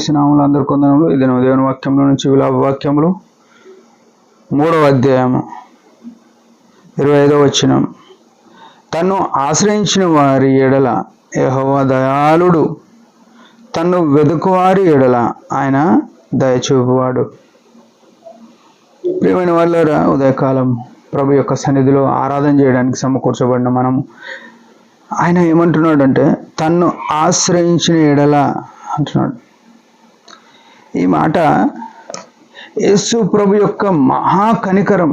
యేసునామములో అందరి కొందనములు. ఇది దేవుని వాక్యంలో నుంచి విలాప వాక్యములు 3వ అధ్యాయము 25వ వచనం. తన్ను ఆశ్రయించిన వారి ఎడల యెహోవా దయాళుడు, తన్ను వెదుకువారి ఎడల ఆయన దయచూపువాడు. ప్రియమైన వాళ్ళారా, ఉదయకాలం ప్రభు యొక్క సన్నిధిలో ఆరాధన చేయడానికి సమకూర్చబడిన మనము ఆయన ఏమంటున్నాడంటే తన్ను ఆశ్రయించిన ఎడల అంటున్నాడు. ఈ మాట యేసు ప్రభు యొక్క మహా కనికరం,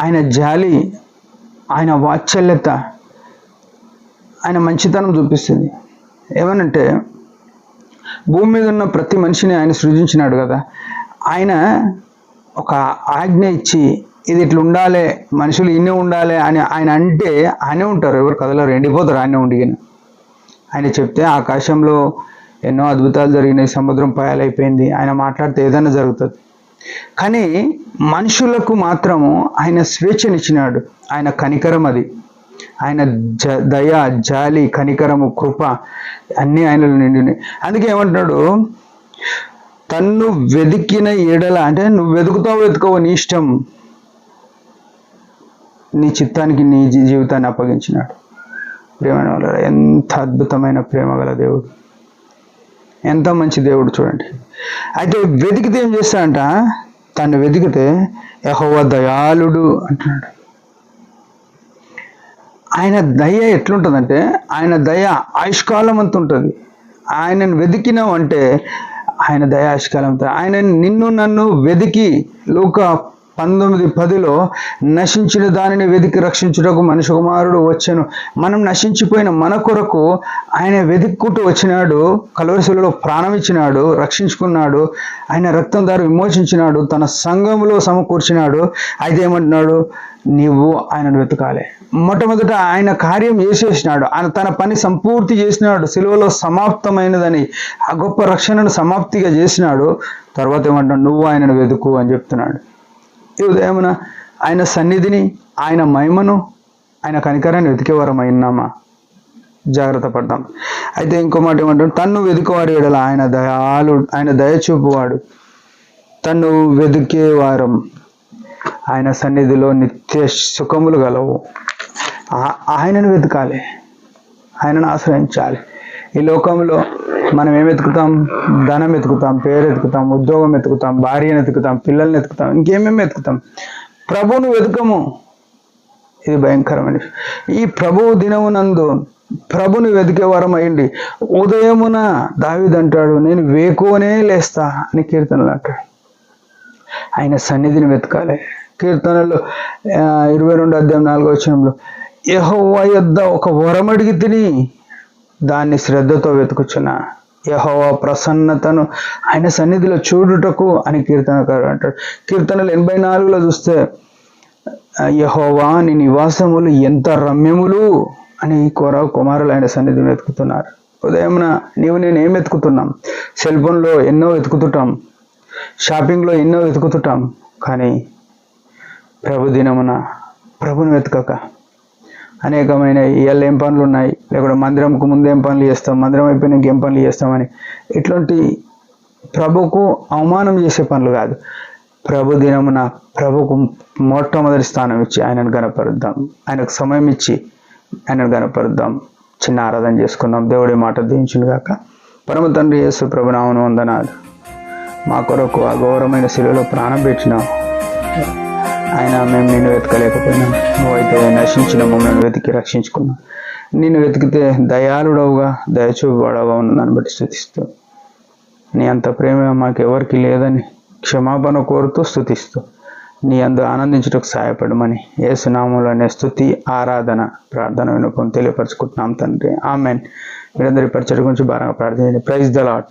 ఆయన జాలి, ఆయన వాత్సల్యత, ఆయన మంచితనం చూపిస్తుంది. ఏమనంటే భూమి మీద ఉన్న ప్రతి మనిషిని ఆయన సృజించినాడు కదా. ఆయన ఒక ఆజ్ఞ ఇచ్చి ఇది ఇట్లా ఉండాలి, మనుషులు ఇన్నే ఉండాలి అని ఆయన అంటే ఆయనే ఉంటారు, ఎవరు కదలరు, ఎండిపోతారు ఆయనే ఉండిగిన. ఆయన చెప్తే ఆకాశంలో ఎన్నో అద్భుతాలు జరిగినాయి, సముద్రం పాయాలైపోయింది, ఆయన మాట్లాడితే ఏదైనా జరుగుతుంది. కానీ మనుషులకు మాత్రము ఆయన స్వేచ్ఛనిచ్చినాడు. ఆయన కనికరం అది, ఆయన దయ, జాలి, కనికరము, కృప అన్నీ ఆయనలో నిండినాయి. అందుకే ఏమంటున్నాడు, తన్ను వెదికిన ఎడల అంటే నువ్వు వెతుకుతావో నీ ఇష్టం, నీ చిత్తానికి నీ జీవితాన్ని అప్పగించినాడు. ప్రేమైన వాళ్ళ ఎంత అద్భుతమైన ప్రేమ గల దేవుడు, ఎంత మంచి దేవుడు చూడండి. అయితే వెతికితే ఏం చేస్తాడంట, తను వెతికితే యెహోవా దయాళుడు అంటున్నాడు. ఆయన దయ ఎట్లుంటుందంటే ఆయన దయ ఆయుష్కాలం అంత ఉంటుంది. ఆయనను వెతికినావు అంటే ఆయన దయ ఆయుష్కాలం అంత. ఆయన నిన్ను నన్ను వెతికి లూకా 19:10 నశించిన దానిని వెతికి రక్షించుటకు మనుష్య కుమారుడు వచ్చెను. మనం నశించిపోయిన మన కొరకు ఆయన వెతుక్కుంటూ వచ్చినాడు, కల్వరి శిలువలో ప్రాణం ఇచ్చినాడు, రక్షించుకున్నాడు, ఆయన రక్తం ద్వారా విమోచించినాడు, తన సంఘములో సమకూర్చినాడు. అయితే ఏమంటున్నాడు, నీవు ఆయనను వెతకాలి. మొట్టమొదట ఆయన కార్యం చేసేసినాడు, ఆయన తన పని సంపూర్తి చేసినాడు, శిలువలో సమాప్తమైనదని ఆ గొప్ప రక్షణను సమాప్తిగా చేసినాడు. తర్వాత ఏమంటున్నాడు, నువ్వు ఆయనను వెతుకు అని చెప్తున్నాడు. ఈ ఉదయమున ఆయన సన్నిధిని, ఆయన మహిమను, ఆయన కనికరాన్ని వెతికేవారం అయినామా? జాగ్రత్త పడతాం. అయితే ఇంకో మాట ఏమంటాడు, తన్ను వెతుకువాడు ఎడల ఆయన దయాళుడు, ఆయన దయచూపువాడు. తన్ను వెతికేవారం ఆయన సన్నిధిలో నిత్య సుఖములు గలవు. ఆయనను వెతకాలి, ఆయనను ఆశ్రయించాలి. ఈ లోకంలో మనం ఏం వెతుకుతాం? ధనం వెతుకుతాం, పేరు వెతుకుతాం, ఉద్యోగం వెతుకుతాం, భార్యను వెతుకుతాం, పిల్లల్ని వెతుకుతాం, ఇంకేమేమి వెతుకుతాం. ప్రభువును వెతుకము. ఇది భయంకరమైన. ఈ ప్రభువు దినమునందు ప్రభుని వెతికే వారం అయ్యండి. ఉదయమున దావీదు అంటాడు, నేను వేకువనే లేస్తా అని కీర్తనలు అంటాడు. ఆయన సన్నిధిని వెతకాలి. కీర్తనలు 22:4 యెహోవా యొద్ద ఒక వరం అడిగి తిని దాన్ని శ్రద్ధతో వెతుకుచున్నా, యెహోవా ప్రసన్నతను ఆయన సన్నిధిలో చూడుటకు అని కీర్తనకారు అంటాడు. కీర్తనలు 84 చూస్తే యెహోవా నీ నివాసములు ఎంత రమ్యములు అని కుమారులు ఆయన సన్నిధిని వెతుకుతున్నారు. ఉదయమున నీవు నేను ఏం వెతుకుతున్నాం? సెల్ ఫోన్లో ఎన్నో వెతుకుతుంటాం, షాపింగ్లో ఎన్నో వెతుకుతుంటాం, కానీ ప్రభు దినమున ప్రభుని వెతకక అనేకమైన ఇవాళ ఏం పనులు ఉన్నాయి, లేకపోతే మందిరంకు ముందు ఏం పనులు చేస్తాం, మందిరం అయిపోయినాక ఏం పనులు చేస్తామని ఇట్లాంటి ప్రభుకు అవమానం చేసే పనులు కాదు. ప్రభు దినమున ప్రభుకు మొట్టమొదటి స్థానం ఇచ్చి ఆయనను గణపరుద్దాం, ఆయనకు సమయం ఇచ్చి ఆయనను గణపరుద్దాం. చిన్న ఆరాధన చేసుకుందాం. దేవుడి మాట దీవించును గాక. పరమ తండ్రి యేసు ప్రభు నామమున వందనాలు. మా కొరకు అఘోరమైన శిలువలో ప్రాణం పెట్టినావు. ఆయన మేము నిన్ను వెతకలేకపోయినాం, నువ్వైతే నశించిన మమ్మల్ని వెతికి రక్షించుకున్నావు. నిన్ను వెతికితే దయాళుడవుగా, దయచూపువాడవుగా నన్ను బట్టి స్తుతిస్తూ, నీ అంత ప్రేమ మాకెవరికి లేదని క్షమాపణ కోరుతూ స్తుతిస్తూ, నీ అందు ఆనందించుటకు సహాయపడమని యేసు నామములోనే స్తుతి, ఆరాధన, ప్రార్థన వినపం తెలియపరచుకుంటున్నాం తండ్రి. ఆమెన్. మీరందరి పరిచయం గురించి బాగా ప్రార్థన చేయండి. Praise the lord.